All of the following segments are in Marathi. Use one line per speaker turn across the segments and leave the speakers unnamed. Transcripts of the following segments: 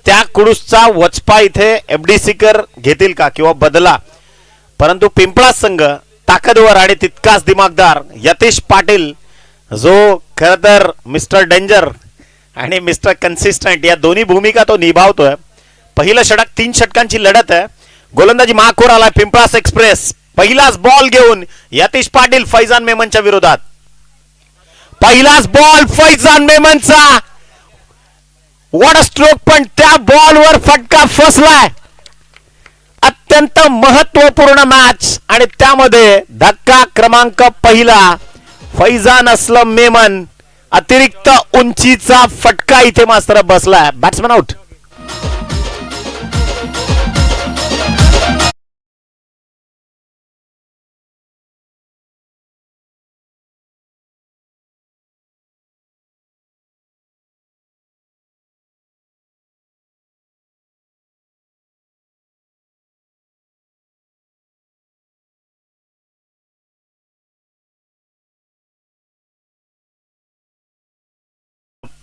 त्या कुडूसचा वचपा इथे एफडीसीकर घेतील का किंवा बदला, परंतु पिंपळा संघ ताकदवर आणि तितकाच दिमागदार यतीश पाटील जो खरं तर मिस्टर डेंजर आणि मिस्टर कन्सिस्टंट या दोन्ही भूमिका तो निभावतोय. पहिलं षटक 3 षटकांची लढत आहे. गोलंदाजी माखोर आला पिंपळास एक्सप्रेस. पहिलाच बॉल घेऊन यतीश पाटील फैजान मेमनच्या विरोधात. पहिलाच बॉल फैजान मेमनचा. वॉट अ स्ट्रोक, पण त्या बॉलवर फटका फसलाय. अत्यंत महत्वपूर्ण मॅच आणि त्यामध्ये धक्का क्रमांक पहिला फैजान असलम मेमन अतिरिक्त उंचीचा फटका इथे मात्र बसलाय. Batsman out.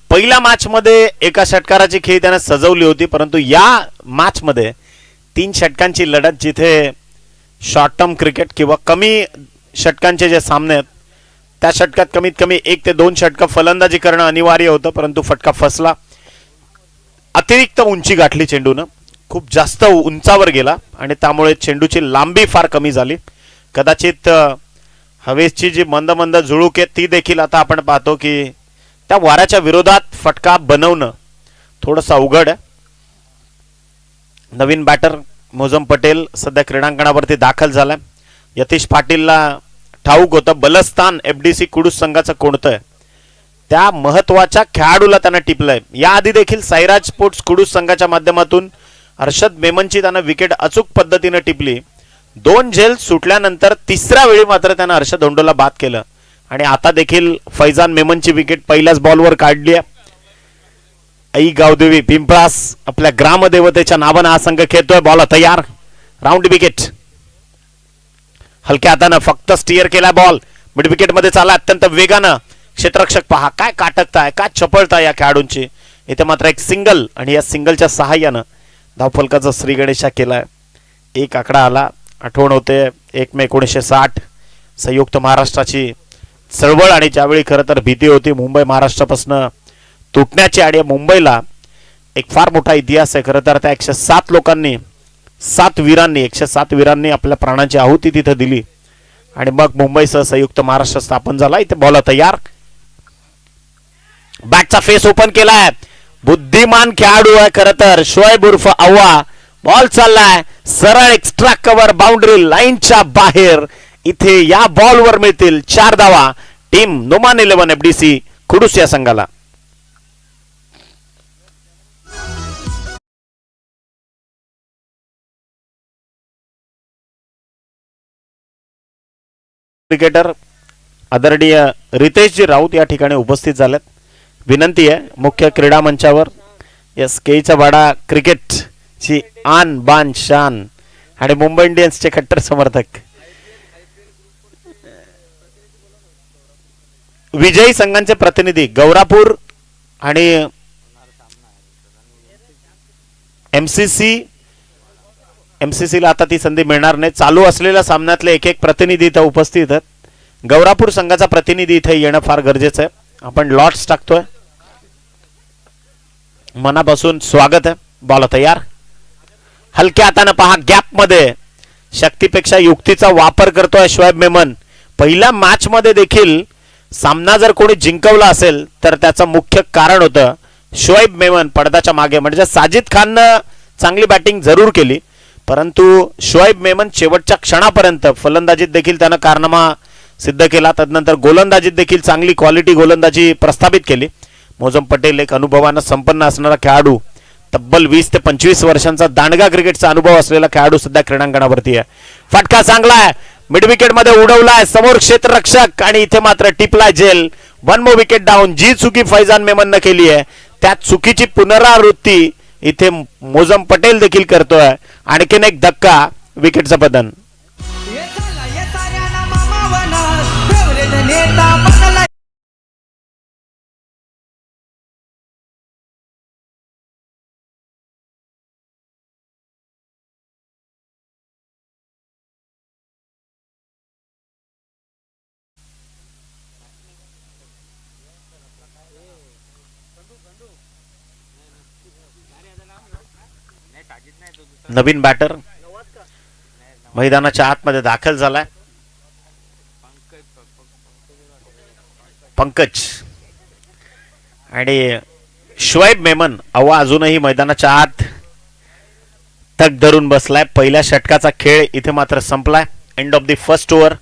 पहिल्या मॅच मध्ये एका षटकाराची खेळी त्याने सजवली होती, परंतु या मॅच मध्ये 3 षटकांची लढत जिथे शॉर्ट टर्म क्रिकेट किंवा कमी षटकांचे जे सामने आहेत त्या षटकात कमीत कमी 1 ते 2 षटक फलंदाजी करणं अनिवार्य होतं, परंतु फटका फसला. अतिरिक्त उंची गाठली चेंडूनं, खूप जास्त उंचावर गेला आणि त्यामुळे चेंडूची लांबी फार कमी झाली. कदाचित हवेची जी मंद मंद झुळूक आहे ती देखील आता आपण पाहतो की त्या वाऱ्याच्या विरोधात फटका बनवणं थोडंसं अवघड आहे. नवीन बॅटर मोजम पटेल सध्या क्रीडांगणावरती दाखल झालाय. यतीश पाटीलला ठाऊक होतं बलस्थान एफडीसी कुडूस संघाचं कोणतं आहे. त्या महत्वाच्या खेळाडूला त्यांना टिपलंय. याआधी देखील साईराज स्पोर्ट्स कुडूस संघाच्या माध्यमातून हर्षद मेमनची त्यांना विकेट अचूक पद्धतीने टिपली. 2 झेल सुटल्यानंतर तिसऱ्या वेळी मात्र त्यांना हर्षद होंडोला बाद केलं आणि आता देखील फैजान मेमनची विकेट पहिल्याच बॉलवर काढली आहे. आई गावदेवी पिंपळास आपल्या ग्रामदेवतेच्या नावानं हा संघ खेळतोय. बॉल तयार. Round wicket. हलक्या हातानं फक्त स्टिअर केला बॉल. मिड विकेट मध्ये चालला अत्यंत वेगानं. क्षेत्ररक्षक पहा काय काटकताय, काय चपळताय या खेळाडूंची. इथे मात्र एक सिंगल आणि या सिंगलच्या सहाय्यानं धावफलकाचा श्री गणेशा केलाय. एक आकडा आला. आठवण होते 1 मे 1960 संयुक्त महाराष्ट्राची चळवळ आणि ज्यावेळी खरं तर भीती होती मुंबई महाराष्ट्रापासून तुटण्याची आणि मुंबईला एक फार मोठा इतिहास आहे. खरं तर त्या 107 लोकांनी 107 वीरांनी आपल्या प्राणांची आहुती तिथे दिली आणि मग मुंबईसह संयुक्त महाराष्ट्र स्थापन झाला. इथे बॉल तयार. बॅटचा फेस ओपन केलाय. बुद्धिमान खेळाडू आहे खरं तर शोएब उर्फ अव्वा. बॉल चाललाय सरळ एक्स्ट्रा कव्हर बाउंड्री लाईनच्या बाहेर. इथे या बॉलवर मिळतील 4 धावा टीम नोमान 11 एफडीसी कुडूस या संघाला. क्रिकेटर आदरणीय रितेशजी राऊत या ठिकाणी उपस्थित झालेत. विनंती आहे मुख्य क्रीडा मंचावर एस केईचा वाडा क्रिकेटची आन बान शान आणि मुंबई इंडियन्सचे कट्टर समर्थक विजयी संघांचे प्रतिनिधी गौरापूर आणि एमसीसीला आता ती संधी मिळणार नाही. चालू असलेल्या सामन्यातले एक प्रतिनिधी इथं उपस्थित आहेत. गौरापूर संघाचा प्रतिनिधी इथे येणं फार गरजेचं आहे. आपण लॉट्स टाकतोय. मनापासून स्वागत आहे. बॉल तयार. हलक्या हाताने पहा गॅप मध्ये शक्तीपेक्षा युक्तीचा वापर करतोय शोएब मेमन. पहिल्या मॅच मध्ये देखील सामना जर कोणी जिंकवला असेल तर त्याचं मुख्य कारण होतं शोएब मेमन पडद्याच्या मागे. म्हणजे साजिद खाननं चांगली बॅटिंग जरूर केली, परंतु शोएब मेमन शेवटच्या क्षणापर्यंत फलंदाजीत देखील त्यानं कारनामा सिद्ध केला. तदनंतर गोलंदाजीत देखील चांगली क्वालिटी गोलंदाजी प्रस्थापित केली. मोजम पटेल एक अनुभवानं संपन्न असणारा खेळाडू, तब्बल 20 ते 25 वर्षांचा दांडगा क्रिकेटचा अनुभव असलेला खेळाडू सध्या क्रीडांगणावरती आहे. फटका चांगला आहे. मिड विकेट मध्ये उडवलाय समोर क्षेत्ररक्षक आणि इथे मात्र टिपलाय जेल. 1 मोर विकेट डाऊन. जी चुकी फैजान मेमननं केली आहे त्या चुकीची पुनरावृत्ती इथे मोजम पटेल देखील करतोय. आणखीन एक धक्का विकेटचं पतन. नवीन बॅटर मैदानाच्या आतमध्ये दाखल झालाय, पंकज. आणि शुएब मेमन अवा अजूनही मैदानाच्या आत तग धरून बसलाय. पहिल्या षटकाचा खेळ इथे मात्र संपलाय. End of the first over.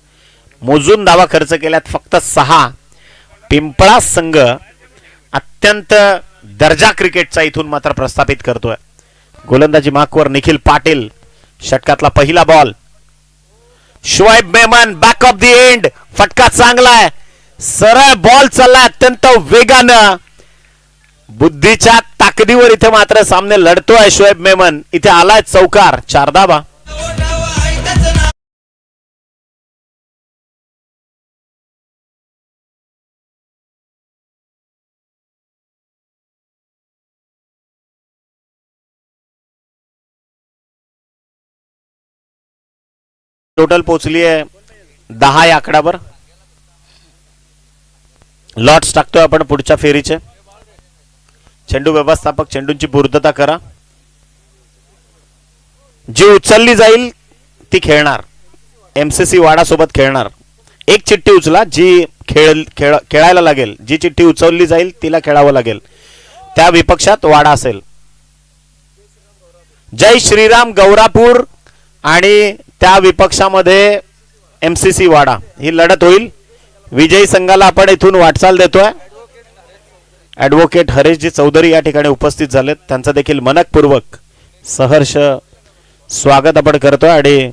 मोजून धावा खर्च केल्यात फक्त 6. पिंपळा संघ अत्यंत दर्जा क्रिकेटचा इथून मात्र प्रस्थापित करतोय. गोलंदाजी मार्कवर निखिल पाटील. षटकातला पहिला ball. Shoaib Memon back of the end. फटका चांगला आहे. सरळ बॉल चाललाय अत्यंत वेगानं. बुद्धीच्या ताकदीवर इथे मात्र सामने लढतोय शुएब मेमन. इथे आलाय चौकार. 4 धावा. टोटल पोहोचली आहे 10 या आकड्यावर. लॉट्स टाकतोय आपण पुढच्या फेरीचे. चेंडू व्यवस्थापक चेंडूंची पूर्तता करा. जी उचलली जाईल ती खेळणार. एमसीसी वाडा सोबत खेळणार. एक चिठ्ठी उचला जी खेळायला लागेल. जी चिठ्ठी उचलली जाईल तिला खेळावं लागेल. त्या विपक्षात वाडा असेल. जय श्रीराम गौरापूर आणि त्या विपक्षामध्ये एमसीसी वाडा ही लढत होईल. विजयी संघाला आपण इथून वाटचाल देतोय. ॲडव्होकेट हरेशजी चौधरी या ठिकाणी उपस्थित झालेत. त्यांचं देखील मनपूर्वक सहर्ष स्वागत आपण करतोय. आणि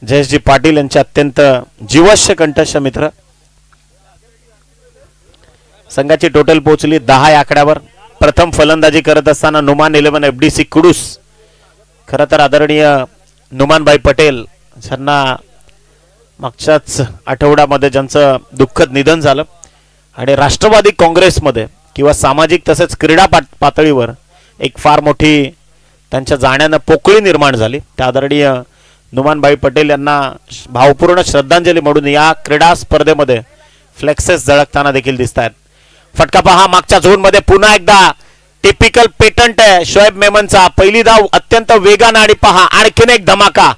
जयेशजी पाटील यांचे अत्यंत जीवश्य कंठस्थ मित्र. संघाची टोटल पोहोचली 10 या आकड्यावर. प्रथम फलंदाजी करत असताना नुमान 11 एफडीसी कुडूस. खरं तर आदरणीय नुमानभाई पटेल ज्यांना मागच्याच आठवड्यामध्ये ज्यांचं दुःखद निधन झालं आणि राष्ट्रवादी काँग्रेसमध्ये किंवा सामाजिक तसेच क्रीडा पातळीवर एक फार मोठी त्यांच्या जाण्यानं पोकळी निर्माण झाली. त्या आदरणीय नुमानभाई पटेल यांना भावपूर्ण श्रद्धांजली म्हणून या क्रीडा स्पर्धेमध्ये फ्लेक्सेस झळकताना देखील दिसत आहेत. फटका पहा मागच्या झोनमध्ये पुन्हा एकदा टिपिकल पेटंट आहे शुएब मेमनचा. पहिली धाव अत्यंत वेगानं आणि पहा आणखीन एक धमाका.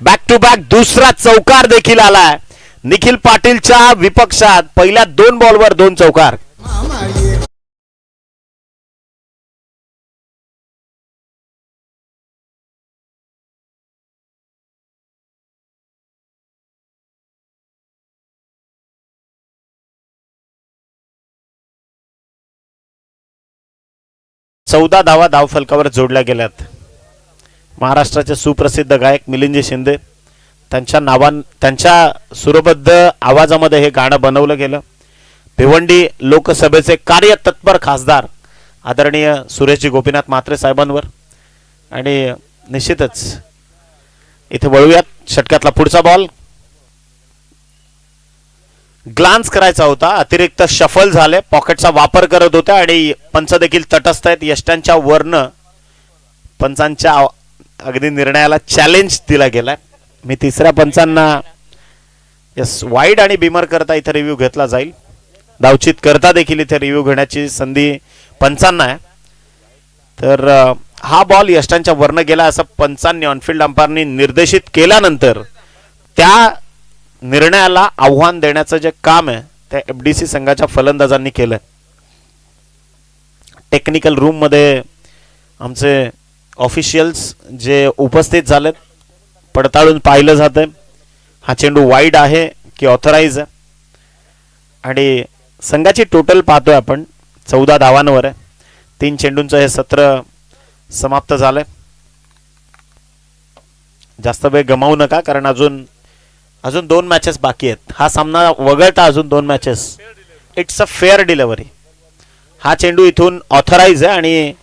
बॅक टू बॅक दुसरा चौकार देखील आलाय. निखिल पाटीलच्या विपक्षात पहिल्या 2 बॉलवर 2 चौकार. चौदा धावा धावफलकावर जोडल्या गेल्यात. महाराष्ट्राचे सुप्रसिद्ध गायक मिलिंदजी शिंदे त्यांच्या सुरबद्ध आवाजामध्ये हे गाणं बनवलं गेलं. भिवंडी लोकसभेचे कार्यतत्पर खासदार आदरणीय सुरेशजी गोपीनाथ म्हात्रे साहेबांवर. आणि निश्चितच इथे वळूयात षटकातला पुढचा बॉल. ग्लान्स करायचा होता. अतिरिक्त शफल झाले. पॉकेटचा वापर करत होते आणि पंच देखील तटस्थ आहेत. यष्टांच्या वरनं पंचांच्या अगदी निर्णयाला चॅलेंज दिला गेलाय. मी तिसऱ्या पंचांना यस वाईड आणि बीमर करता इथे रिव्ह्यू घेतला जाईल. धावचित करता देखील इथे रिव्ह्यू घेण्याची संधी पंचांना आहे. तर हा बॉल यष्टांच्या वरनं गेला असं पंचांनी ऑनफिल्ड अंपायरनी निर्देशित केल्यानंतर त्या निर्णयाला आव्हान देण्याचं जे काम आहे ते एफडीसी संघाच्या फलंदाजांनी केलं. टेक्निकल रूम मध्ये आमचे ऑफिशियल्स जे उपस्थित झालेत पडताळून पाहिलं जातंय हा चेंडू वाईड आहे की ऑथराइज आहे. आणि संघाची टोटल पाहतोय आपण 14 धावांवर आहे. 3 चेंडूंचं हे सत्र समाप्त झालंय. जास्त वेळ गमावू नका कारण अजून 2 मॅचेस बाकी आहेत. हा सामना वगळता अजून 2 matches. It's a fair delivery. हा चेंडू इथून ऑथराइज आहे आणि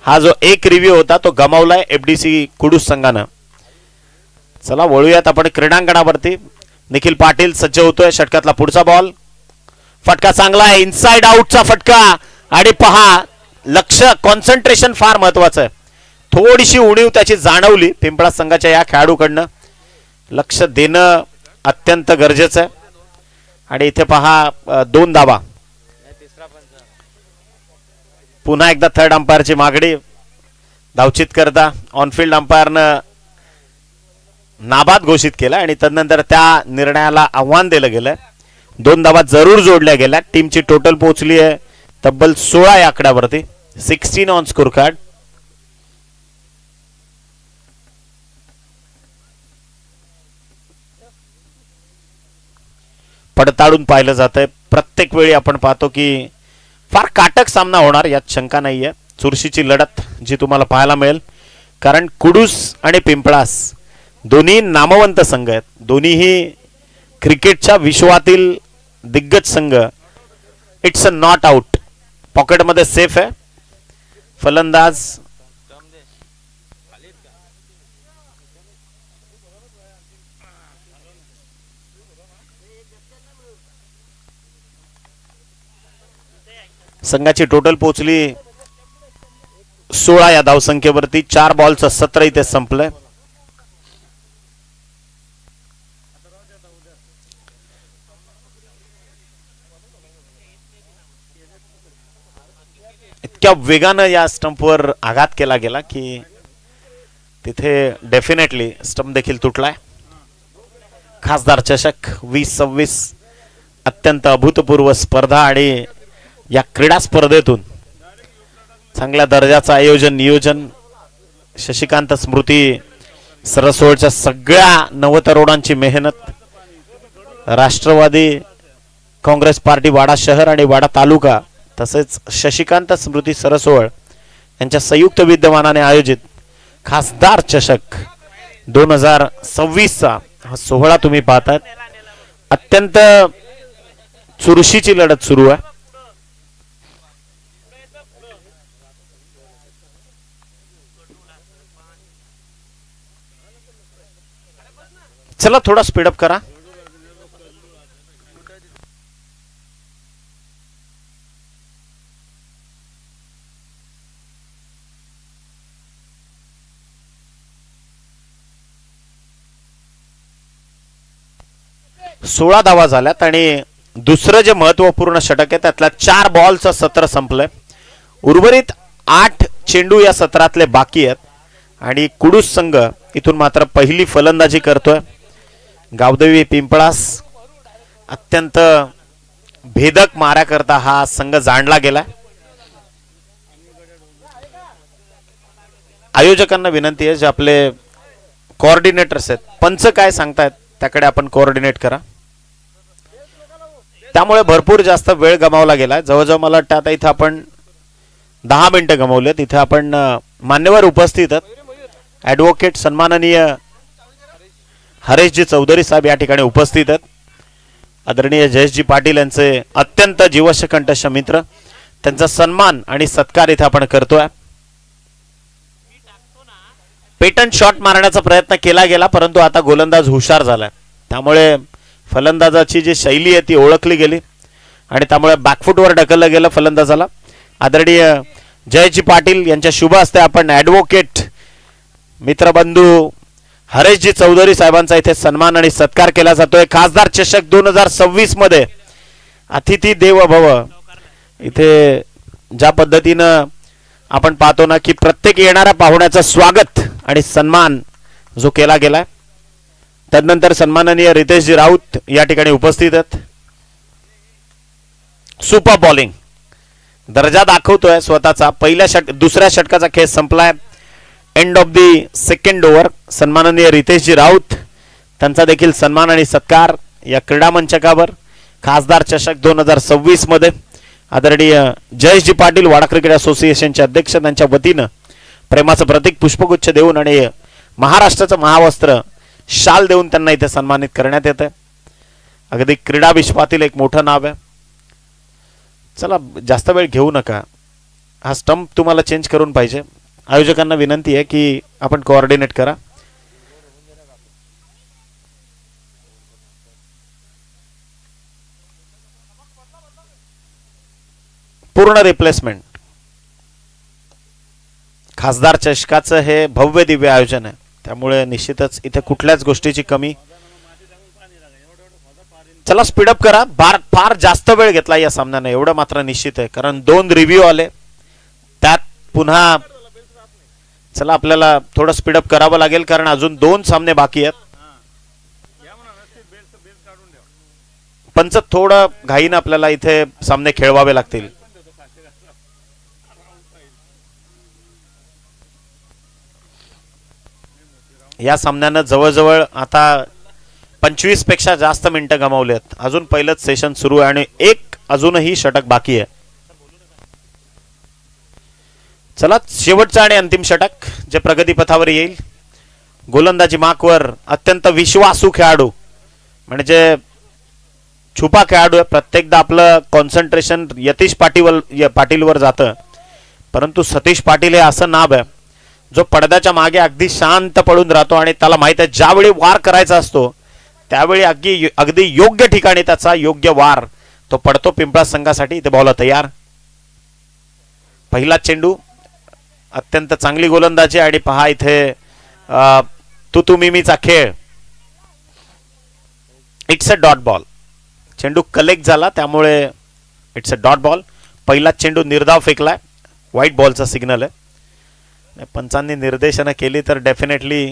हा जो एक रिव्ह्यू होता तो गमावलाय एफडीसी कुडूस संघानं. चला वळूयात आपण क्रीडांगणावरती. निखिल पाटील सज्ज होतोय. षटकातला पुढचा बॉल. फटका चांगला आहे. इनसाइड आउटचा फटका. आणि पहा लक्ष कॉन्सन्ट्रेशन फार महत्वाचं आहे. थोडीशी उणीव त्याची जाणवली पिंपळा संघाच्या या खेळाडूकडनं. लक्ष देणं अत्यंत गरजेचं आहे. आणि इथे पहा 2 धावा. पुन्हा एकदा थर्ड अंपायरची मागणी. धावचित करता ऑनफिल्ड अंपायरनं नाबाद घोषित केला आणि तदनंतर त्या निर्णयाला आव्हान दिलं गेलं. 2 धावा जरूर जोडल्या गेल्या. टीमची टोटल पोहोचली आहे तब्बल 16 या आकड्यावरती. 16 ऑन स्कोर कार्ड. पडताळून पाहिलं जातंय. प्रत्येक वेळी आपण पाहतो की फार काटक सामना होणार यात शंका नाहीये. चुरशीची लढत जी तुम्हाला पाहायला मिळेल, कारण कुडूस आणि पिंपळास दोन्ही नामवंत संघ आहेत. दोन्हीही क्रिकेटच्या विश्वातील दिग्गज संघ. It's a not out. पॉकेटमध्ये सेफ आहे. फलंदाज संघाची टोटल पोहोचली 16 या धावसंख्येवरती. 4 बॉलचं सत्र इथे संपलंय. इतक्या वेगानं या स्टंपवर आघात केला गेला की तिथे डेफिनेटली स्टंप देखील तुटलाय. खासदार चषक 2026 अत्यंत अभूतपूर्व स्पर्धा आणि या क्रीडा स्पर्धेतून चांगल्या दर्जाचं आयोजन नियोजन. शशिकांत स्मृती सरसोळच्या सगळ्या नवतरुणांची मेहनत. राष्ट्रवादी काँग्रेस पार्टी वाडा शहर आणि वाडा तालुका तसेच शशिकांत स्मृती सरसोळ यांच्या संयुक्त विद्यमानाने आयोजित खासदार चषक 2026चा हा सोहळा तुम्ही पाहतात. अत्यंत चुरशीची लढत सुरू आहे. चला थोडा स्पीडअप करा. सोळा धावा झाल्यात आणि दुसरं जे महत्वपूर्ण षटक आहे त्यातल्या 4 बॉलचं सत्र संपलंय. उर्वरित 8 चेंडू या सत्रातले बाकी आहेत आणि कुडूस संघ इथून मात्र पहिली फलंदाजी करतोय. गावदेवी पिंपळास अत्यंत भेदक माऱ्या करता हा संघ जाणला गेला. आयोजकांना विनंती आहे जे आपले कोऑर्डिनेटर्स आहेत, पंच काय सांगतायत त्याकडे आपण कोऑर्डिनेट करा. त्यामुळे भरपूर जास्त वेळ गमावला गेला. जवळजवळ मला वाटतं आता इथं आपण 10 मिनिटं गमावले. तिथे आपण मान्यवर उपस्थित आहेत. ॲडव्होकेट सन्माननीय हरेशजी चौधरी साहेब या ठिकाणी उपस्थित आहेत. आदरणीय जयेशजी पाटील यांचे अत्यंत जीवशकंठस्थ मित्र, त्यांचा सन्मान आणि सत्कार इथे आपण करतोय. पेटंट शॉट मारण्याचा प्रयत्न केला गेला परंतु आता गोलंदाज हुशार झालाय. त्यामुळे फलंदाजाची जी शैली आहे ती ओळखली गेली आणि त्यामुळे बॅकफुटवर ढकललं गेलं फलंदाजाला. आदरणीय जयजी पाटील यांच्या शुभ हस्ते आपण ॲडव्होकेट मित्रबंधू हरेशजी चौधरी साहेबांचा इथे सन्मान आणि सत्कार केला जातोय. खासदार चषक 2026 मध्ये अतिथी देव भव. इथे ज्या पद्धतीनं आपण पाहतो ना की प्रत्येक येणाऱ्या पाहुण्याचं स्वागत आणि सन्मान जो केला गेलाय. तदनंतर सन्माननीय रितेशजी राऊत या ठिकाणी उपस्थित आहेत. सुपर बॉलिंग दर्जा दाखवतोय स्वतःचा. दुसऱ्या षटकाचा खेळ संपलाय. End of the second over. सन्माननीय रितेशजी राऊत त्यांचा देखील सन्मान आणि सत्कार या क्रीडा मंचकावर खासदार चषक 2026 मध्ये. आदरणीय जयेशजी पाटील वाडा क्रिकेट असोसिएशनचे अध्यक्ष त्यांच्या वतीनं प्रेमाचं प्रतीक पुष्पगुच्छ देऊन आणि महाराष्ट्राचं महावस्त्र शाल देऊन त्यांना इथे सन्मानित करण्यात येतं. अगदी क्रीडा विश्वातील एक मोठं नाव आहे. चला जास्त वेळ घेऊ नका. हा स्टंप तुम्हाला चेंज करून पाहिजे. आयोजकांना विनंती आहे की आपण कोऑर्डिनेट करा. पूर्ण रिप्लेसमेंट. खासदार चषकाचं हे भव्य दिव्य आयोजन आहे त्यामुळे निश्चितच इथे कुठल्याच गोष्टीची कमी. चला स्पीडअप करा. फार जास्त वेळ घेतला या सामन्याने एवढं मात्र निश्चित आहे, कारण 2 रिव्ह्यू आले त्यात पुन्हा चला आपल्याला थोडं स्पीडअप करावं लागेल कारण अजून 2 सामने बाकी आहेत. पंच थोडं घाईनं आपल्याला इथे सामने खेळवावे लागतील. या सामन्यानं जवळजवळ आता 25 पेक्षा जास्त मिनिटं गमावलेत. अजून पहिलंच सेशन सुरू आहे आणि एक अजूनही षटक बाकी आहे. चला शेवटचं आणि अंतिम षटक जे प्रगतीपथावर येईल. गोलंदाजी मार्कवर अत्यंत विश्वासू खेळाडू म्हणजे छुपा खेळाडू आहे. प्रत्येकदा आपलं कॉन्सन्ट्रेशन यतीश पाटीलवर जातं परंतु सतीश पाटील हे असं नाव आहे जो पडद्याच्या मागे अगदी शांत पडून राहतो आणि त्याला माहित आहे ज्यावेळी वार करायचा असतो त्यावेळी अगदी योग्य ठिकाणी त्याचा योग्य वार तो पडतो. पिंपळा संघासाठी इथे बॉल तयार. पहिला चेंडू अत्यंत चांगली गोलंदाजी आणि पहा इथे तू मिमीचा खेळ. It's a dot ball. चेंडू कलेक्ट झाला त्यामुळे इट्स अ डॉट बॉल. पहिला चेंडू निर्धाव फेकलाय. व्हाईट बॉलचा सिग्नल आहे. पंचांनी निर्देशनं केली तर डेफिनेटली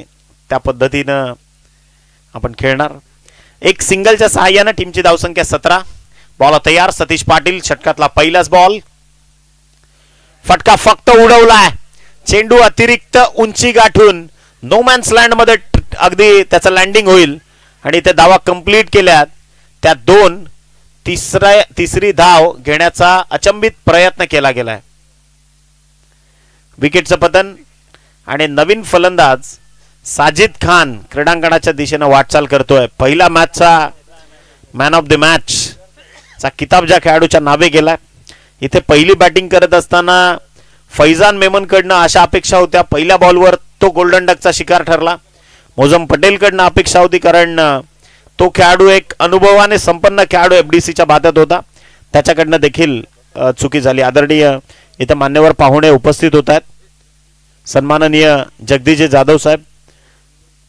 त्या पद्धतीनं आपण खेळणार. एक सिंगलच्या सहाय्यानं टीमची धावसंख्या 17. बॉल तयार. सतीश पाटील षटकातला पहिलाच बॉल. फटका फक्त उडवलाय. चेंडू अतिरिक्त उंची गाठून नो मॅन्स लँड मध्ये अगदी त्याचं लँडिंग होईल आणि ते धावा कंप्लीट केल्यात. त्या 2 तिसरी धाव घेण्याचा अचंबित प्रयत्न केला गेलाय. विकेटचं पतन आणि नवीन फलंदाज साजिद खान क्रीडांगणाच्या दिशेने वाटचाल करतोय. पहिला मॅचचा मॅन ऑफ द मॅच चा किताब ज्या खेळाडूच्या नावे गेलाय. इथे पहिली बॅटिंग करत असताना फैजान मेमन कडनं अशा अपेक्षा होत्या. पहिल्या बॉलवर तो गोल्डन डकचा शिकार ठरला. मोझम पटेल कडनं अपेक्षा होती कारण तो खेळाडू एक अनुभवाने संपन्न खेळाडू एफडीसीच्या बातात होता. त्याच्याकडनं देखील चुकी झाली. आदरणीय इथे मान्यवर पाहुणे उपस्थित होत आहेत. सन्माननीय जगदीशजी जाधव साहेब,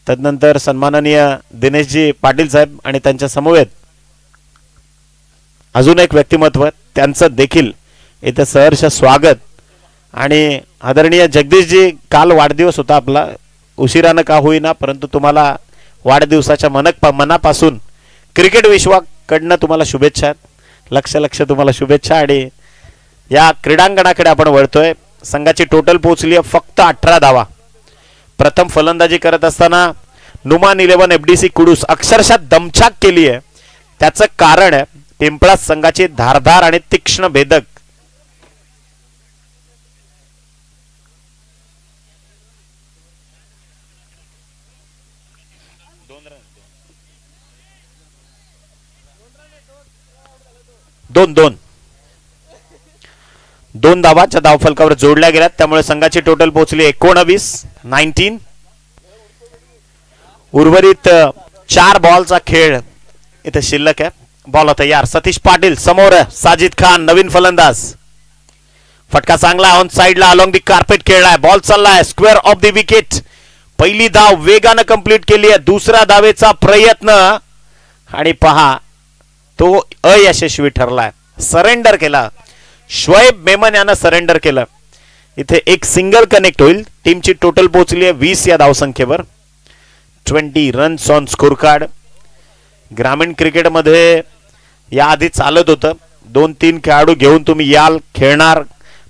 तदनंतर सन्माननीय दिनेशजी पाटील साहेब आणि त्यांच्या समवेत अजून एक व्यक्तिमत्व त्यांचं देखील इथे सहर्ष स्वागत. आणि आदरणीय जगदीशजी काल वाढदिवस होता आपला. उशिरानं का होईना परंतु तुम्हाला वाढदिवसाच्या मनापासून क्रिकेट विश्वाकडनं तुम्हाला शुभेच्छा आहेत. लक्ष तुम्हाला शुभेच्छा. आणि या क्रीडांगणाकडे आपण वळतोय. संघाची टोटल पोहोचली आहे फक्त 18 धावा. प्रथम फलंदाजी करत असताना नुमान 11 एफडीसी कुडूस अक्षरशः दमछाक केली आहे. त्याचं कारण आहे पिंपळा संघाची धारदार आणि तीक्ष्ण भेदक दोन धावाच्या धावफलकावर जोडल्या गेल्यात. त्यामुळे संघाची टोटल पोहोचली 19. उर्वरित 4 बॉलचा खेळ इथे शिल्लक आहे. बॉल तयार. सतीश पाटील समोर. साजिद खान नवीन फलंदाज. फटका चांगला ऑन साइडला अलॉंग दी कार्पेट खेळलाय. बॉल चाललाय स्क्वेअर ऑफ द विकेट. पहिली धाव वेगानं कंप्लीट केली आहे. दुसऱ्या धावेचा प्रयत्न आणि पहा तो अयशस्वी ठरलाय. सरेंडर केला. शोएब मेमन यानं सरेंडर केलं. इथे एक सिंगल कनेक्ट होईल. टीमची टोटल पोहोचली आहे 20 या धावसंख्येवर. 20 रन्स ऑन स्कोर कार्ड. ग्रामीण क्रिकेटमध्ये याआधी चालत होतं 2-3 खेळाडू घेऊन तुम्ही याल खेळणार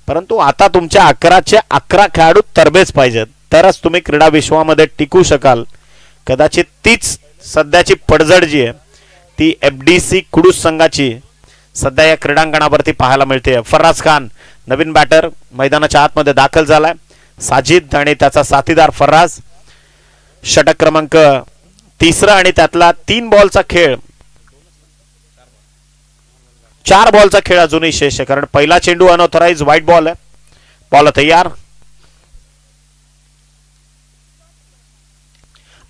परंतु आता तुमच्या 11चे 11 खेळाडू तरबेज पाहिजेत तरच तुम्ही क्रीडा विश्वामध्ये टिकू शकाल. कदाचित तीच सध्याची पडझड जी आहे ती एफडीसी कुडूस संघाची सध्या या क्रीडांगणावरती पाहायला मिळते. फराज खान नवीन बॅटर मैदानाच्या आतमध्ये दाखल झालाय. साजिद आणि त्याचा साथीदार फराज. षटक क्रमांक 3 आणि त्यातला 3 बॉलचा खेळ 4 बॉलचा खेळ अजूनही शेष आहे कारण पहिला चेंडू अनऑथराइज व्हाईट बॉल आहे. बॉल तयार.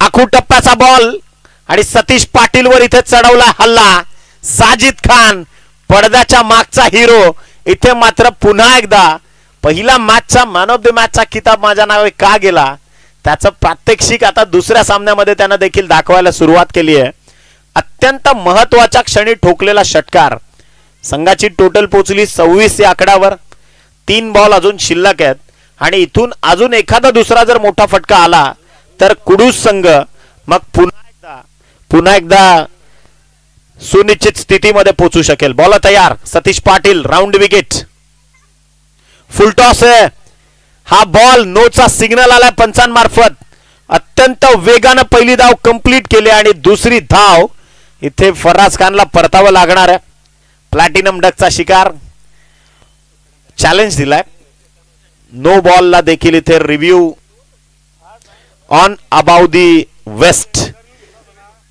आखू टप्प्याचा बॉल आणि सतीश पाटील वर इथे चढवला हल्ला. साजिद खान पडद्याच्या मागचा हिरो इथे मात्र पुन्हा एकदा पहिला मॅचचा मॅन ऑफ द मॅचचा किताब माझ्या नावे का गेला त्याचं प्रात्यक्षिक आता दुसऱ्या सामन्यामध्ये त्यानं देखील दाखवायला सुरुवात केली आहे. अत्यंत महत्वाच्या क्षणी ठोकलेला षटकार. संघाची टोटल पोहोचली 26 या आकड्यावर. 3 बॉल अजून शिल्लक आहेत आणि इथून अजून एखादा दुसरा जर मोठा फटका आला तर कुडूस संघ मग पुन्हा एकदा सुनिश्चित स्थितीमध्ये पोहोचू शकेल. बॉल तयार, सतीश पाटील राऊंड विकेट, फुल टॉस आहे. हा बॉल नोचा सिग्नल आलाय पंचांमार्फत. अत्यंत वेगानं पहिली धाव कंप्लीट केली आणि दुसरी धाव इथे फराज खानला परतावं लागणार आहे. प्लॅटिनम डकचा शिकार, चॅलेंज दिलाय. नो बॉलला देखील इथे review on about the waist,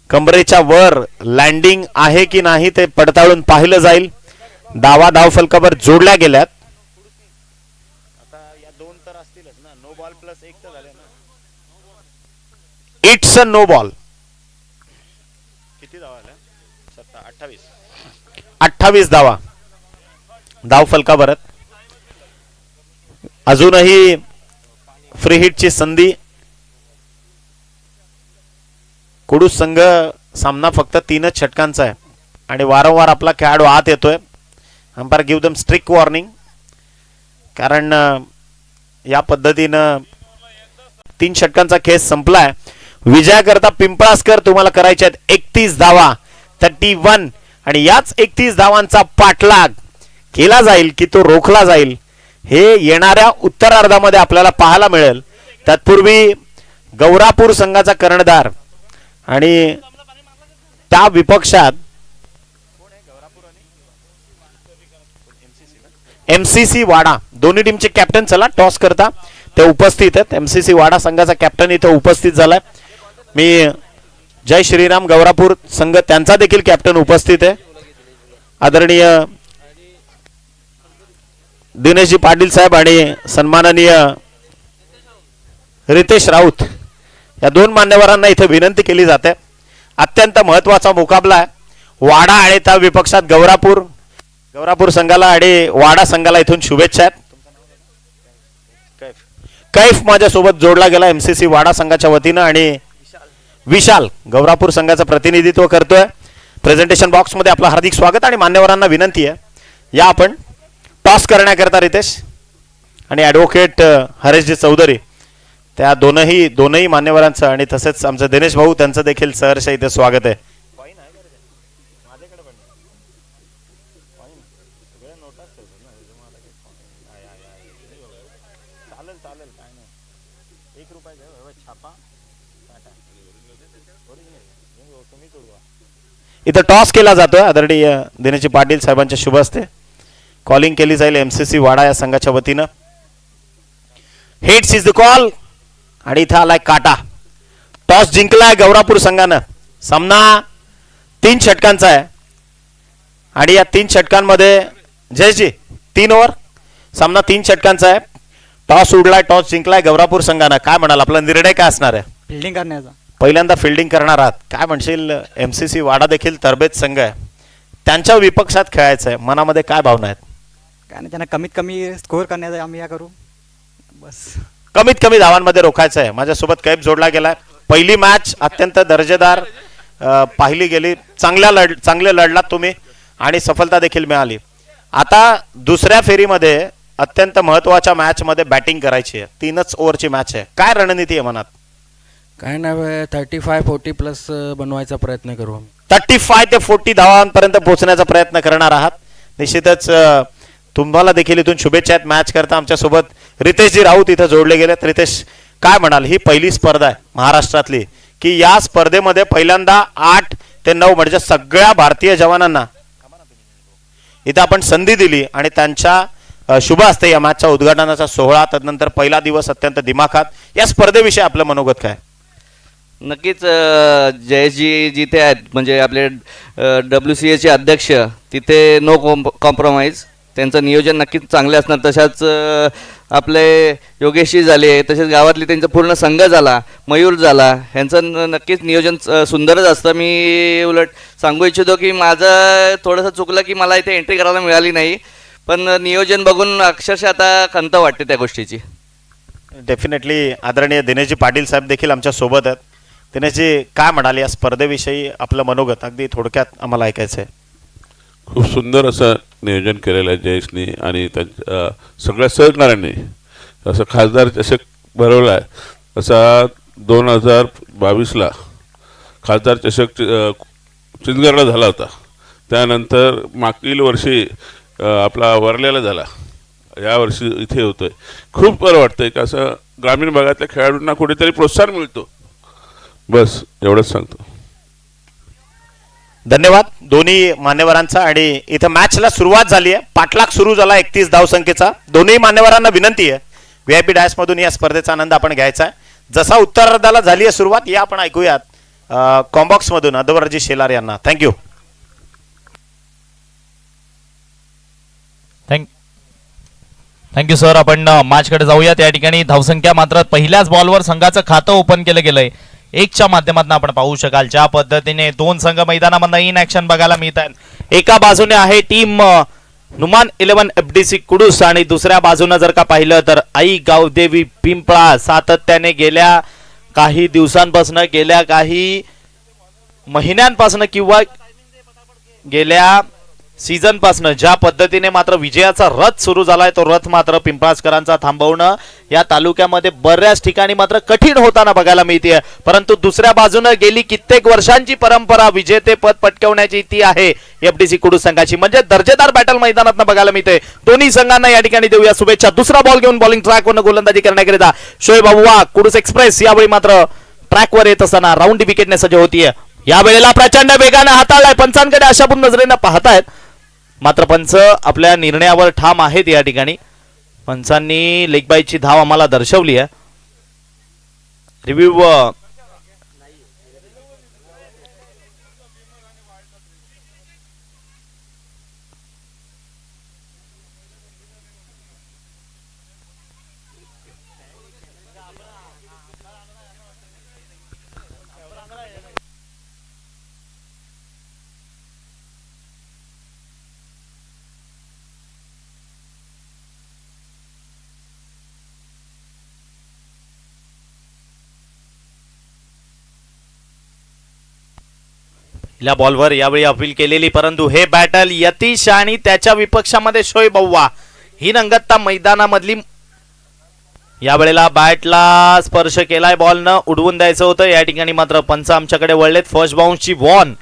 कमरेच्या वर लँडिंग आहे की नाही ते पडताळून पाहिलं जाईल. धावा धाव फलकावर जोडल्या गेल्यात. It's a no ball. किती धावा आल्या? 28 धावा धाव फलकावर. अजूनही फ्री हिटची संधी. कुडूस संघ सामना फक्त 3च षटकांचा आहे आणि वारंवार आपला खेळाडू आत येतोय. Umpire give them strict warning, कारण या पद्धतीनं 3 षटकांचा खेळ संपलाय. विजयाकरता पिंपळासकर तुम्हाला करायचे आहेत 31 धावा 31, आणि याच 31 धावांचा पाठलाग केला जाईल की तो रोखला जाईल हे येणाऱ्या उत्तरार्धामध्ये आपल्याला पाहायला मिळेल. तत्पूर्वी गौरापूर संघाचा कर्णधार आणि त्या विपक्षात एमसीसी वाडा दोन्ही टीमचे कॅप्टन चला टॉस करता ते उपस्थित आहेत. एमसीसी वाडा संघाचा कॅप्टन इथे उपस्थित झालाय. मी जय श्रीराम गौरापूर संघ त्यांचा देखील कॅप्टन उपस्थित आहे. आदरणीय दिनेशजी पाटील साहेब आणि सन्माननीय रितेश राऊत या 2 मान्यवरांना इथे विनंती केली जाते. अत्यंत महत्वाचा मुकाबला आहे. वाडा आणि त्या विपक्षात गौरापूर संघाला आणि वाडा संघाला इथून शुभेच्छा आहेत. कैफ माझ्यासोबत जोडला गेला एमसीसी वाडा संघाच्या वतीनं आणि विशाल गौरापूर संघाचं प्रतिनिधित्व करतोय. प्रेझेंटेशन बॉक्स मध्ये आपलं हार्दिक स्वागत आणि मान्यवरांना विनंती आहे या आपण टॉस करण्याकरता रितेश आणि ॲडव्होकेट हरेशजी चौधरी त्या दोनही मान्यवरांचं आणि तसेच आमचं दिनेश भाऊ त्यांचं देखील सहर्ष इथे स्वागत आहे. इथं टॉस केला जातोय. आदरणीय दिनेशजी पाटील साहेबांच्या शुभ हस्ते कॉलिंग केली जाईल एमसीसी वाडा या संघाच्या वतीनं. हिट्स इज द कॉल आणि इथं आलाय काटा. टॉस जिंकलाय गौरापूर संघानं. सामना 3 षटकांचा आहे आणि या 3 षटकांमध्ये जयजी 3 ओव्हर सामना 3 षटकांचा आहे. टॉस उडलाय, टॉस जिंकलाय गौरापूर संघानं. काय म्हणाल, आपला निर्णय काय असणार आहे?
फिल्डिंग करण्याचा.
पहिल्यांदा फिल्डिंग करणार आहात. काय म्हणशील, एमसीसी वाडा देखील तरबेज संघ आहे, त्यांच्या विपक्षात खेळायचं आहे, मनामध्ये काय भावना आहेत?
काय नाही, त्यांना कमीत कमी स्कोअर करण्याचा आम्ही या करू बस.
कमीत कमी धावांमध्ये रोखायचं आहे. माझ्यासोबत कैफ जोडला गेलाय. पहिली मॅच अत्यंत दर्जेदार पाहिली गेली. चांगले लढलात तुम्ही आणि सफलता देखील मिळाली. आता दुसऱ्या फेरीमध्ये अत्यंत महत्वाच्या मॅच मध्ये बॅटिंग करायची आहे. 3च ओव्हरची मॅच आहे. काय रणनीती आहे मनात?
काय नाही, 35-40 प्लस बनवायचा प्रयत्न करू.
35 ते 40 धावांपर्यंत पोहोचण्याचा प्रयत्न करणार आहात. निश्चितच तुम्हाला देखील इथून शुभेच्छा आहेत. मॅच करता आमच्यासोबत रितेशजी राऊत इथं जोडले गेलेत. रितेश, काय म्हणाल, ही पहिली स्पर्धा आहे महाराष्ट्रातली की या स्पर्धेमध्ये पहिल्यांदा 8 ते 9 म्हणजे सगळ्या भारतीय जवानांना इथं आपण संधी दिली आणि त्यांच्या शुभ हस्ते या मॅचचा उद्घाटनाचा सोहळा, तदनंतर पहिला दिवस अत्यंत दिमाखात. या स्पर्धेविषयी आपलं मनोगत काय?
नक्कीच जयजी जिथे आहेत म्हणजे आपले WCAचे अध्यक्ष तिथे नो कॉम्प्रोमाइज. त्यांचं नियोजन नक्कीच चांगले असणार. तशाच आपले योगेशजी झाले, तसेच गावातली त्यांचा पूर्ण संघ झाला, मयूर झाला, ह्यांचं नक्कीच नियोजन सुंदरच असतं. मी उलट सांगू इच्छितो की माझं थोडंसं चुकलं की मला इथे एंट्री करायला मिळाली नाही, पण नियोजन बघून अक्षरशः आता खंत वाटते त्या गोष्टीची.
डेफिनेटली आदरणीय दिनेशजी पाटील साहेब देखील आमच्या सोबत आहेत. दिनेशजी, काय म्हणाले या स्पर्धेविषयी आपलं मनोगत अगदी थोडक्यात आम्हाला ऐकायचं आहे.
खूप सुंदर असं नियोजन केलेलं आहे जयेशनी आणि त्यांच्या सगळ्या सहकाऱ्यांनी. जसं खासदार चषक भरवला आहे तसा 2022ला खासदार चषक चिंचगडला झाला होता. त्यानंतर मागील वर्षी आपला वर्ल्याला झाला. यावर्षी इथे होतोय. खूप बरं वाटतंय की असं ग्रामीण भागातल्या खेळाडूंना कुठेतरी प्रोत्साहन मिळतो. बस एवढंच सांगतो.
धन्यवाद दोन्ही मान्यवरांचा. आणि इथं मॅचला सुरुवात झाली आहे. पाठलाग सुरू झाला 31 धावसंख्येचा. दोन्ही मान्यवरांना विनंती आहे VIP डॅश मधून या स्पर्धेचा आनंद आपण घ्यायचा आहे. जसा उत्तरार्धाला झाली आहे सुरुवात, या आपण ऐकूयात कॉम्बॉक्स मधून अदवरजी शेलार यांना. थँक्यू.
Thank you sir. आपण मॅचकडे जाऊयात. या ठिकाणी धावसंख्या मात्र पहिल्याच बॉलवर संघाचं खातं ओपन केलं गेलंय. 1च्या माध्यमातून आपण पाहू शकाल ज्या पद्धतीने दोन संघ मैदानामध्ये इन ऍक्शन बघायला मिळत आहेत. एका बाजूने आहे टीम नुमान 11 FDC कुडूस आणि दुसऱ्या बाजूने जर का पाहिलं तर आई गावदेवी पिंपळा. सातत्याने गेल्या काही दिवसांपासून, गेल्या काही महिन्यांपासून किंवा गेल्या सीझन पासून ज्या पद्धतीने मात्र विजयाचा रथ सुरू झालाय, तो रथ मात्र पिंपळासकरांचा थांबवणं या तालुक्यामध्ये बऱ्याच ठिकाणी मात्र कठीण होताना बघायला मिळते. परंतु दुसऱ्या बाजूने गेली कित्येक वर्षांची परंपरा विजेते पद पटकावण्याची ती आहे FDC कुडूस संघाची. म्हणजे दर्जेदार बॅटल मैदानात बघायला मिळते. दोन्ही संघांना या ठिकाणी देऊया शुभेच्छा. दुसरा बॉल घेऊन बॉलिंग ट्रॅकवर गोलंदाजी करण्याकरिता शोएब अबुवा. कुडूस एक्सप्रेस यावेळी मात्र ट्रॅकवर येत असताना राऊंड विकेटने सज्ज होतीये. यावेळेला प्रचंड वेगाने हाताळलाय. पंचांकडे अशा नजरेनं पाहतायत, मात्र पंच आपल्या निर्णयावर ठाम आहेत. या ठिकाणी पंचांनी लेग बायची धाव आम्हाला दर्शवली आहे. रिव्ह्यू या बॉलवर यावेळी अपील केलेली, परंतु हे बॅटल यतीश आणि त्याच्या विपक्षामध्ये शोएब अव्वा ही रंगत्ता मैदानामधली. यावेळेला बॅटला स्पर्श केलाय, बॉलनं उडवून द्यायचं होतं. या ठिकाणी मात्र पंच आमच्याकडे वळलेत. फर्स्ट बाउन्सची वॉन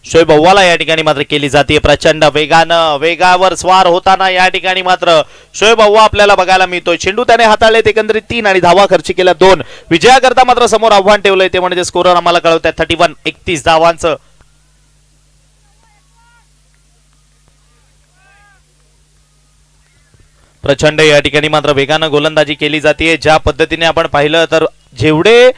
शोएब अव्वाला या ठिकाणी मात्र केली जाते. प्रचंड वेगानं वेगावर स्वार होताना या ठिकाणी मात्र शोएब अव्वा आपल्याला बघायला मिळतोय. चेंडू त्याने हाताळलेत एकंदरीत 3 आणि धावा खर्च केल्या 2. विजयाकरता मात्र समोर आव्हान ठेवलंय, ते म्हणजे स्कोरर आम्हाला कळवतात 31. 31 धावांचं प्रचंड या ठिकाणी मात्र वेगानं गोलंदाजी केली जाते. ज्या पद्धतीने आपण पाहिलं तर जेवढे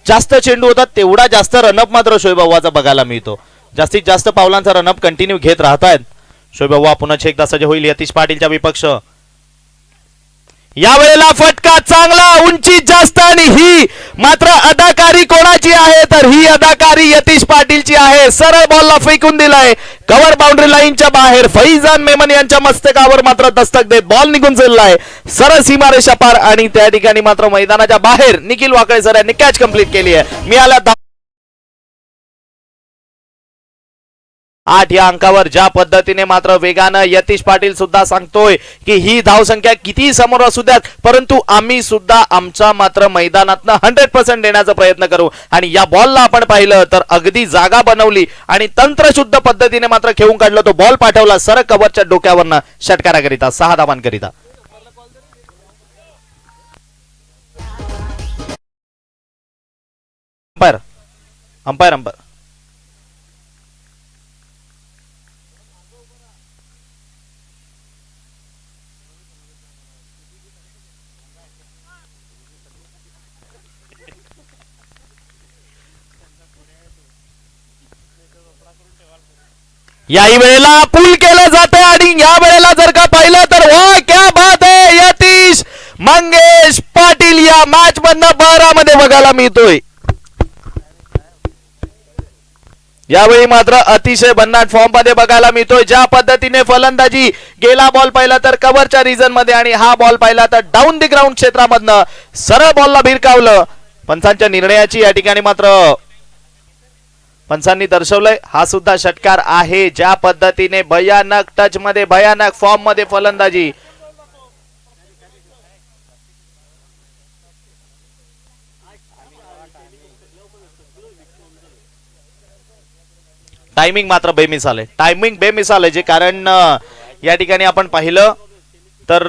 जास्त चेंडू होतात तेवढा जास्त रनअप मात्र शोएब अव्वाचा बघायला मिळतो. जास्तीत जास्त पावलांचा रनअप कंटिन्यू घेत राहतायत. शोएब अव्वा पुन्हा एकदा सज्ज होईल यतीश पाटीलच्या विपक्ष. यावेळेला फटका चांगला, उंची जास्त, आणि ही मात्र अदाकारी कोणाची आहे तर ही अदाकारी यतीश पाटीलची आहे. सरळ बॉलला फेकून दिलाय कव्हर बाउंड्री लाईनच्या बाहेर. फैजान मेमन यांच्या मस्तकावर मात्र दस्तक देत बॉल निघून चाललाय सरळ सीमारेषा पार, आणि त्या ठिकाणी मात्र मैदानाच्या बाहेर निखिल वाकळे सर यांनी कॅच कंप्लीट केली आहे. मिळाल्या 8 या अंकावर. ज्या पद्धतीने मात्र वेगानं यतीश पाटील सुद्धा सांगतोय की ही धावसंख्या किती समोर असू द्यात, परंतु आम्ही सुद्धा आमच्या मात्र मैदानातनं 100% देण्याचा प्रयत्न करू. आणि या बॉलला आपण पाहिलं तर अगदी जागा बनवली आणि तंत्रशुद्ध पद्धतीने मात्र खेळून काढलं. तो बॉल पाठवला सरळ कव्हरच्या डोक्यावरनं षटकाराकरिता 6 धावांकरिता. अंपायर याही वेळेला पूल केलं जातं. आणि या वेळेला जर का पाहिलं तर वा क्या बात आहे, यतीश मंगेश पाटील या मॅच मधनं 12 मध्ये बघायला मिळतोय. यावेळी मात्र अतिशय भन्नाट फॉर्म मध्ये बघायला मिळतोय. ज्या पद्धतीने फलंदाजी, गेला बॉल पाहिला तर कव्हरच्या रिजन मध्ये आणि हा बॉल पाहिला तर डाऊन द ग्राउंड क्षेत्रामधनं सरळ बॉलला भिरकावलं. पंचांच्या निर्णयाची या ठिकाणी मात्र पंचांनी दर्शवलंय हा सुद्धा षटकार आहे. ज्या पद्धतीने भयानक टच मध्ये, भयानक फॉर्म मध्ये फलंदाजी. टायमिंग मात्र बेमिसाल आहे, टायमिंग बेमिसाल आहे. जे कारण या ठिकाणी आपण पाहिलं तर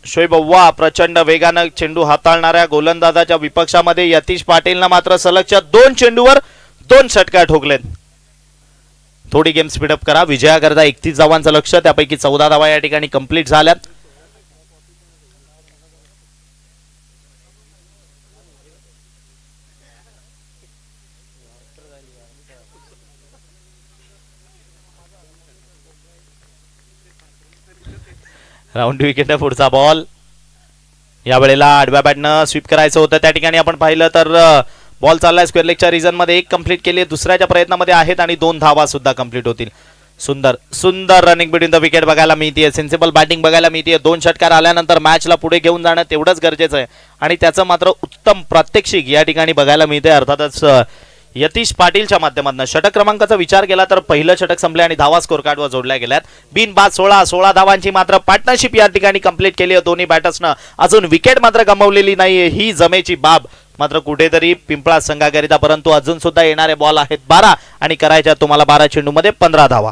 शोएब अव्वा प्रचंड वेगानं चेंडू हाताळणाऱ्या गोलंदाजाच्या विपक्षामध्ये यतीश पाटीलनं मात्र सलगच्या 2 चेंडूवर 2 षटकार ठोकलेत. थोडी गेम स्पीडअप करा. विजयाकरता 31 धावांचं लक्ष, त्यापैकी 14 धावा या ठिकाणी कंप्लीट झाल्यात. राऊंड विकेट पुढचा बॉल. यावेळेला आडव्या बॅटनं स्वीप करायचं होतं. त्या ठिकाणी आपण पाहिलं तर बॉल चाललाय स्क्वेअर लेगच्या रिजन मध्ये. 1 कंप्लीट केली, दुसऱ्याच्या प्रयत्नामध्ये आहेत आणि 2 धावा सुद्धा कंप्लीट होतील. सुंदर सुंदर रनिंग बिटवीन द विकेट बघायला मिळते, सेन्सिबल बॅटिंग बघायला मिळते. 2 षटकार आल्यानंतर मॅचला पुढे घेऊन जाणं तेवढंच गरजेचं आहे आणि त्याचं मात्र उत्तम प्रात्यक्षिक या ठिकाणी बघायला मिळते. अर्थातच यतीश पाटीलच्या माध्यमातून षटक क्रमांकाचा विचार केला तर पहिलं षटक संपले आणि धावा स्कोर कार्डवर जोडल्या गेल्यात. बिनबाद 16 धावांची मात्र पार्टनरशिप या ठिकाणी कंप्लीट केली आहे दोन्ही बॅटर्सनं. अजून विकेट मात्र गमावलेली नाहीये, ही जमेची बाब मात्र कुठेतरी पिंपळा संघाकरिता. परंतु अजून सुद्धा येणारे बॉल आहेत 12 आणि करायच्या तुम्हाला 12 चेंडूमध्ये 15 धावा.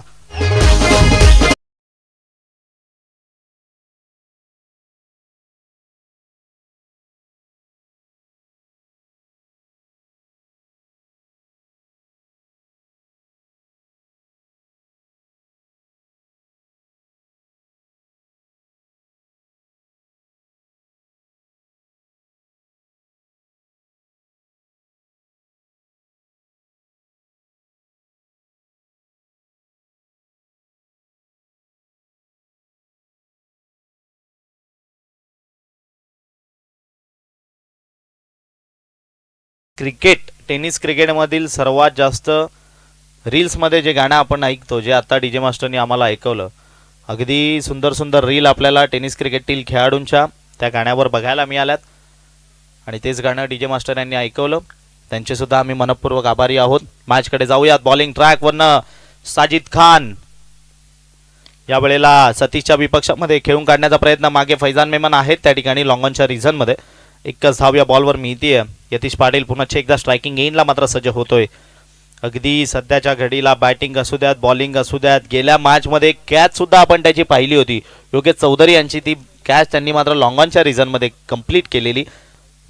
क्रिकेट टेनिस क्रिकेटमधील सर्वात जास्त रील्समध्ये जे गाणं आपण ऐकतो, जे आता डीजे मास्टरनी आम्हाला ऐकवलं, अगदी सुंदर सुंदर रील आपल्याला टेनिस क्रिकेटतील खेळाडूंच्या त्या गाण्यावर बघायला मिळाल्यात आणि तेच गाणं डीजे मास्टर यांनी ऐकवलं. त्यांचे सुद्धा आम्ही मनपूर्वक आभारी आहोत. मॅचकडे जाऊयात. बॉलिंग ट्रॅकवरनं साजिद खान यावेळेला सतीशच्या विपक्षामध्ये खेळून काढण्याचा प्रयत्न. मागे फैजान मेमन आहेत त्या ठिकाणी लॉंगॉनच्या रिझनमध्ये. 1च धाव या बॉलवर मिळतीये. यतीश पाटील पुन्हा एकदा स्ट्रायकिंग गेनला मात्र सज्ज होतोय. अगदी सध्याच्या घडीला बॅटिंग असू द्यात, बॉलिंग असू द्यात, गेल्या मॅचमध्ये कॅच सुद्धा आपण त्याची पाहिली होती. योगेश चौधरी यांची ती कॅच त्यांनी मात्र लॉंगॉनच्या रिझनमध्ये कंप्लीट केलेली.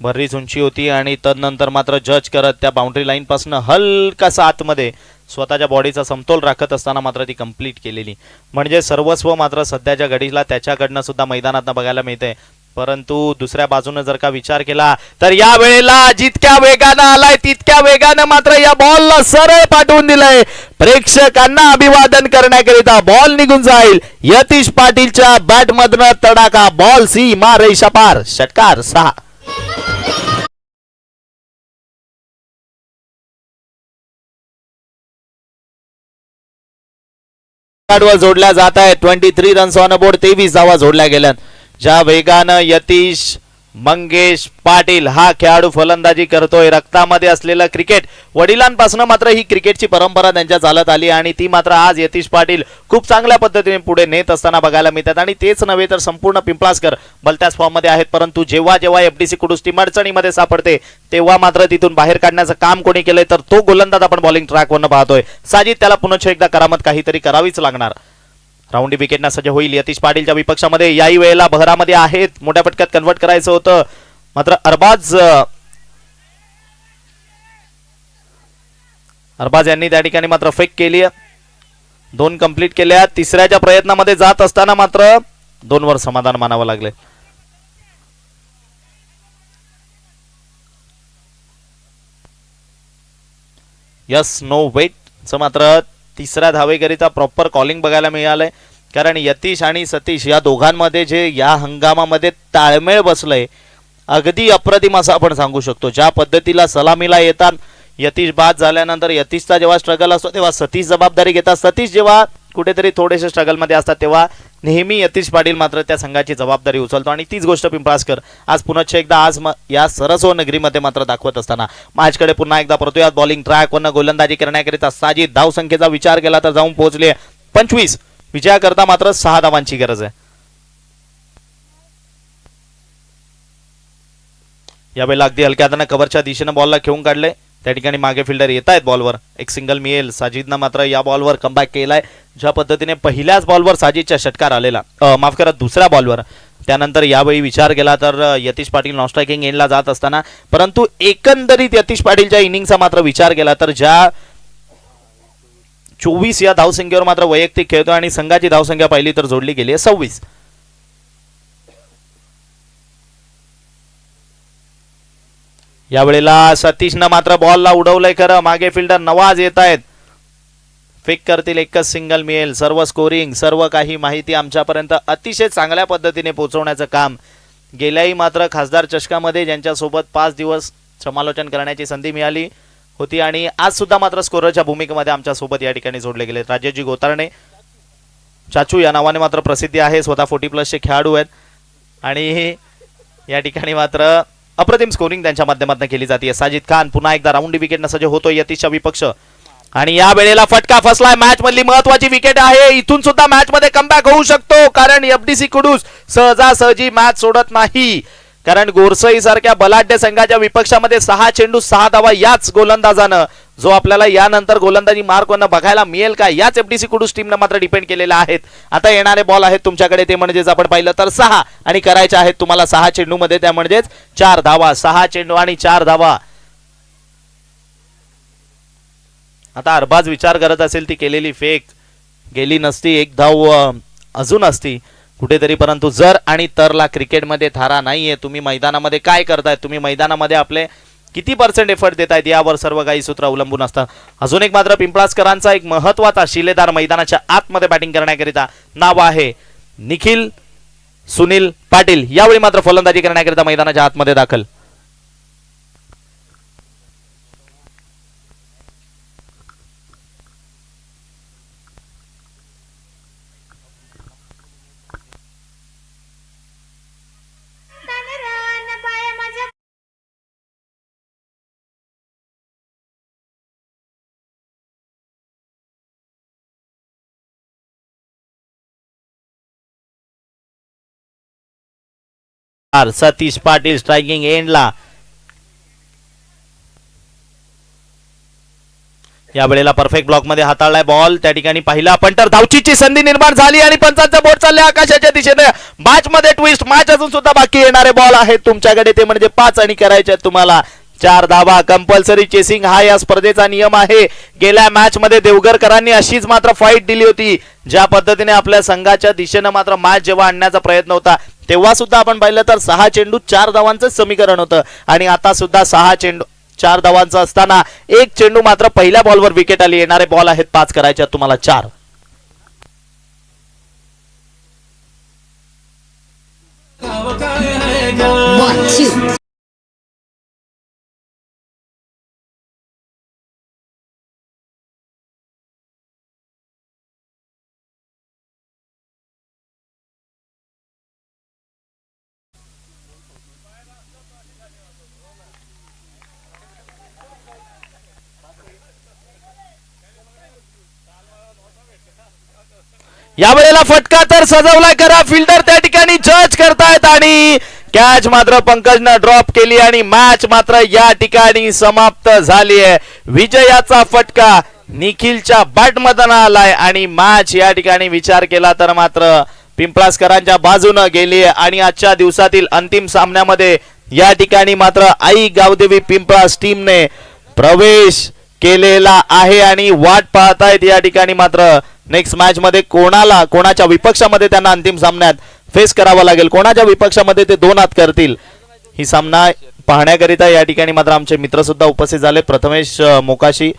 बरीच उंची होती आणि तदनंतर मात्र जज करत त्या बाउंड्री लाईनपासून हलकासा आतमध्ये स्वतःच्या बॉडीचा समतोल राखत असताना मात्र ती कंप्लीट केलेली. म्हणजे सर्वस्व मात्र सध्याच्या घडीला त्याच्याकडनं सुद्धा मैदानात बघायला मिळते. परंतु दुसऱ्या बाजूने जर का विचार केला तर या वेळेला जितक्या वेगानं आलाय तितक्या वेगानं मात्र या बॉलला सरळ पाठवून दिलंय. प्रेक्षकांना अभिवादन करण्याकरिता बॉल निघून जाईल. यतीश पाटीलच्या बॅटमधनं तडाखा. बॉल सीमा रेषा पार. षटकार 6. जोडल्या जात आहे. 23 रन्स ऑन बोर्ड. 23 धावा जोडल्या गेल्यात. ज्या वेगानं यतीश मंगेश पाटील हा खेळाडू फलंदाजी करतोय, रक्तामध्ये असलेलं क्रिकेट, वडिलांपासून मात्र ही क्रिकेटची परंपरा त्यांच्या चालत आली आणि ती मात्र आज यतीश पाटील खूप चांगल्या पद्धतीने पुढे नेत असताना बघायला मिळतात. आणि तेच नव्हे तर संपूर्ण पिंपळासकर भलत्याच फॉर्म मध्ये आहेत. परंतु जेव्हा जेव्हा एफडीसी कुडूस टीम अडचणीमध्ये सापडते तेव्हा मात्र तिथून बाहेर काढण्याचं काम कोणी केलंय तर तो गोलंदाज आपण बॉलिंग ट्रॅकवरनं पाहतोय. साजिद त्याला पुन्हा एकदा करामत काहीतरी करावीच लागणार. राऊंडी विकेटना सज्ज होईल यतीश पाटीलच्या विपक्षामध्ये. याही वेळेला बहरामध्ये आहेत, मोठ्या पटक्यात कन्वर्ट करायचं होतं मात्र अरबाज यांनी त्या ठिकाणी मात्र फेक केली. 2 कंप्लीट केल्या. तिसऱ्याच्या प्रयत्नामध्ये जात असताना मात्र 2 वर समाधान मानावं लागले. यस नो वेट मात्र तिसऱ्या धावेकरिता प्रॉपर कॉलिंग बघायला मिळालंय. कारण यतीश आणि सतीश या दोघांमध्ये जे या हंगामामध्ये ताळमेळ बसलंय अगदी अप्रतिम असं आपण सांगू शकतो. ज्या पद्धतीला सलामीला येतात, यतीश बाद झाल्यानंतर यतीशचा जेव्हा स्ट्रगल असतो तेव्हा सतीश जबाबदारी घेतात. सतीश जेव्हा कुठेतरी थोडेसे स्ट्रगलमध्ये असतात तेव्हा नेहमी यतीश पाटील मात्र त्या संघाची जबाबदारी उचलतो. आणि तीच गोष्ट पिंपळासकर आज पुन्हा एकदा आज या सरसो नगरीमध्ये मात्र दाखवत असताना. मॅचकडे पुन्हा एकदा परतूयात. बॉलिंग ट्रॅकवरनं गोलंदाजी करण्याकरिता साजिद. धावसंख्येचा विचार केला तर जाऊन पोहोचले 25. विजयाकरता मात्र 6 धावांची गरज आहे. यावेळेला अगदी हलक्या हाताने कव्हरच्या दिशेने बॉलला खेळून काढले. त्या ठिकाणी मागे फिल्डर येत आहेत बॉलवर, एक सिंगल मिळेल. साजिदनं मात्र या बॉलवर कमबॅक केलाय. ज्या पद्धतीने पहिल्याच बॉलवर साजिदच्या षटकार आलेला, माफ करा दुसऱ्या बॉलवर, त्यानंतर यावेळी विचार केला तर यतीश पाटील नॉन स्ट्रायकिंग एंडला जात असताना, परंतु एकंदरीत यतीश पाटीलच्या इनिंगचा मात्र विचार केला तर ज्या 24 या धावसंख्येवर मात्र वैयक्तिक खेळतो आणि संघाची धावसंख्या पाहिली तर जोडली गेली आहे 26. यावेळेला सतीशनं मात्र बॉलला उडवलंय खरं. मागे फिल्डर नवाज येत आहेत, फेक करतील, एकच सिंगल मिळेल. सर्व स्कोरिंग, सर्व काही माहिती आमच्यापर्यंत अतिशय चांगल्या पद्धतीने पोहोचवण्याचं काम गेल्याही मात्र खासदार चषकामध्ये ज्यांच्यासोबत 5 दिवस समालोचन करण्याची संधी मिळाली होती आणि आज सुद्धा मात्र स्कोररच्या भूमिकेमध्ये आमच्यासोबत या ठिकाणी जोडले गेले. राजेशजी गोतारणे, चाचू या नावाने मात्र प्रसिद्धी आहे, स्वतः 40+ खेळाडू आहेत आणि या ठिकाणी मात्र अप्रतिम स्कोरिंग त्यांच्या माध्यमातून केली जाते. साजिद खान पुन्हा एकदा राऊंडी विकेटनं सज्ज होतोय यतीशचा विपक्ष आणि या वेळेला फटका फसलाय. मॅच मधली महत्वाची विकेट आहे, इथून सुद्धा मॅच मध्ये कमबॅक होऊ शकतो कारण एफडीसी कुडूस सहजासहजी मॅच सोडत नाही. कारण गोरसई सारख्या बलाढ्य संघाच्या विपक्षामध्ये 6 चेंडू 6 धावा याच गोलंदाजानं, जो आपल्याला यानंतर गोलंदाजी मार्कवरनं बघायला मिळेल का, याच एफडीसी कुडूस टीमनं मात्र डिपेंड केलेला आहेत. आता येणारे बॉल आहेत तुमच्याकडे, ते म्हणजेच आपण पाहिलं तर 6 आणि करायचे आहेत तुम्हाला 6 चेंडू मध्ये, त्या म्हणजेच 4 धावा. 6 चेंडू आणि 4 धावा. आता अरबाज विचार करत असेल ती केलेली फेक गेली नसती, एक धाव अजून असती कुठेतरी, परंतु जर आणि तरला क्रिकेटमध्ये थारा नाहीये. तुम्ही मैदानामध्ये काय करताय, तुम्ही मैदानामध्ये आपले किती % एफर्ट देतायत यावर सर्व काही सूत्र अवलंबून असतात. अजून एक मात्र पिंपळासकरांचा एक महत्वाचा शिलेदार मैदानाच्या आतमध्ये बॅटिंग करण्याकरिता नाव आहे निखिल सुनील पाटील. यावेळी मात्र फलंदाजी करण्याकरिता मैदानाच्या आतमध्ये दाखल. सतीश पाटील स्ट्रायकिंग एंडला. या वेळेला परफेक्ट ब्लॉक मध्ये हाताळलाय बॉल. त्या ठिकाणी पाहिला पण तर धावचीची संधी निर्माण झाली आणि पंचांचा बोट चालले आकाशाच्या दिशेने. मॅच मध्ये ट्विस्ट, मॅच अजून सुद्धा बाकी येणारे बॉल आहेत तुमच्याकडे, ते म्हणजे 5 आणि करायचे तुम्हाला 4 धावा. कंपल्सरी चेसिंग हा या स्पर्धेचा नियम आहे. गेल्या मॅच मध्ये देवगरकरांनी अशीच मात्र फाईट दिली होती, ज्या पद्धतीने आपल्या संघाच्या दिशेने मात्र मॅच जेव्हा आणण्याचा प्रयत्न होता तेव्हा सुद्धा आपण पाहिलं तर 6 चेंडू 4 धावांचं समीकरण होतं आणि आता सुद्धा 6 चेंडू 4 धावांचं असताना एक चेंडू मात्र पहिल्या बॉलवर विकेट आली. येणारे बॉल आहेत 5 करायचे तुम्हाला 4. यावेळेला फटका तर सजवलाय करा, फिल्डर त्या ठिकाणी जज करतायत आणि कॅच मात्र पंकजनं ड्रॉप केली आणि मॅच मात्र या ठिकाणी समाप्त झाली आहे. विजयाचा फटका निखिलच्या बॅट मधून आलाय आणि मॅच या ठिकाणी विचार केला तर मात्र पिंपळासकरांच्या बाजूने गेली आहे आणि आजच्या दिवसातील अंतिम सामन्यामध्ये या ठिकाणी मात्र आई गावदेवी पिंपळास टीमने प्रवेश केलेला आहे आणि वाट पाहतायत या ठिकाणी मात्र नेक्स्ट मॅच मध्ये कोणाच्या विपक्षामध्ये त्यांना अंतिम सामन्यात फेस करावा लागेल, कोणाच्या विपक्षामध्ये ते 2 हात करतील. ही सामना पाहण्याकरिता या ठिकाणी मात्र आमचे मित्र सुद्धा उपस्थित झाले. प्रथमेश मोकाशी,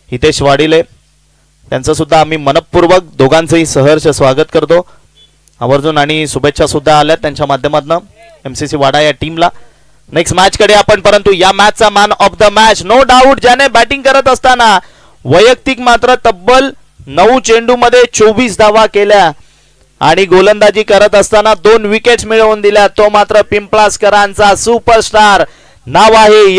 हितेश वाडिले, त्यांचं सुद्धा आम्ही मनपूर्वक दोघांचंही सहर्ष स्वागत करतो आवर्जून आणि शुभेच्छा सुद्धा आल्यात त्यांच्या माध्यमातून एमसीसी वाडा या टीमला. नेक्स्ट मॅच कडे आपण, परंतु या मॅचचा man of the match no doubt ज्याने बॅटिंग करत असताना वैयक्तिक मात्र तब्बल 9 चेंडू मध्ये 24 धावा केल्या आणि गोलंदाजी करत असताना 2 विकेट्स मिळवून दिल्या, तो मात्र पिंपळासकरांचा सुपरस्टार नाव आहे